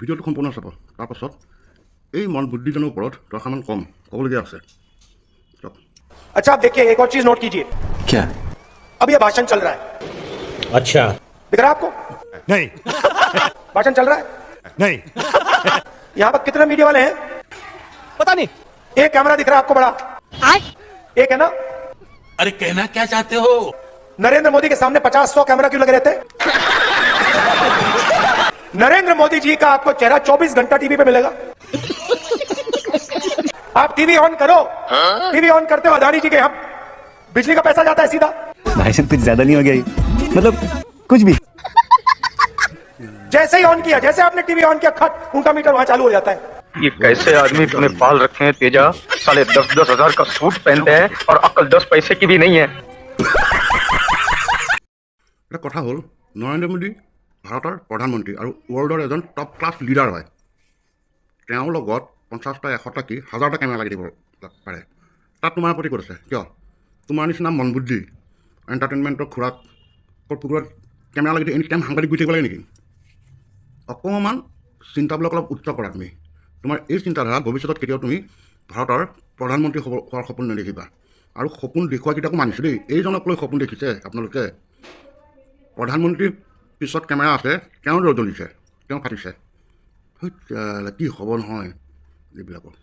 ভিডিঅ'টো সম্পূৰ্ণ চাব তাৰপাছত এই মন বুদ্ধিজনৰ ওপৰত দশমান কম ক'বলগীয়া আছে। अच्छा आप देखिए एक और चीज नोट कीजिए। क्या? अब ये भाषण चल रहा है। अच्छा दिख रहा है आपको? नहीं भाषण चल रहा है। नहीं यहाँ पर कितने मीडिया वाले हैं? पता नहीं। एक कैमरा दिख रहा है आपको बड़ा, एक है ना? अरे कहना क्या चाहते हो? नरेंद्र मोदी के सामने 50-100 कैमरा क्यों लगे रहते हैं? नरेंद्र मोदी जी का आपको चेहरा 24 घंटा टीवी पे मिलेगा। आप टीवी ऑन करो, टीवी ऑन करते हो अदानी जी के हम बिजली का पैसा जाता है सीधा। भाई साहब कुछ ज्यादा नहीं हो गया ये? मतलब कुछ भी। जैसे ही ऑन किया, जैसे आपने टीवी ऑन किया, खट उनका मीटर वहां चालू हो जाता है। ये कैसे आदमी अपने बाल रखे हैं तेजा, साले 10-10 हजार का सूट पहनते हैं और अक्ल 10 पैसे की भी नहीं है। এটা কথা হ'ল নৰেন্দ্ৰ মোদী ভাৰতৰ প্ৰধানমন্ত্ৰী আৰু ৱৰ্ল্ডৰ এজন টপ ক্লাছ লিডাৰ হয়। তেওঁৰ লগত 50টা 100টা কি 1000টা কেমেৰা লাগি দিব পাৰে। তাত তোমাৰ প্ৰতি ক'ত আছে? কিয় তোমাৰ নিচিনা মন বুদ্ধি এণ্টাৰটেইনমেণ্টৰ খুৰাত পুকুৰত কেমেৰা লাগি এনি টাইম সাংবাদিক গৈ থাকিব লাগে নেকি? অকণমান চিন্তাবিলাক অলপ উচ্চ কৰা তুমি। তোমাৰ এই চিন্তাধাৰা ভৱিষ্যতত কেতিয়াও তুমি ভাৰতৰ প্ৰধানমন্ত্ৰী হোৱাৰ সপোন নেদেখিবা। আৰু সপোন দেখুৱাকেইটাকো মানিছোঁ দেই, এইজনক লৈ সপোন দেখিছে আপোনালোকে। প্ৰধানমন্ত্ৰীৰ পিছত কেমেৰা আছে, তেওঁ জ্বলিছে, তেওঁ ফাটিছে, কি হ'ব নহয় এইবিলাকৰ।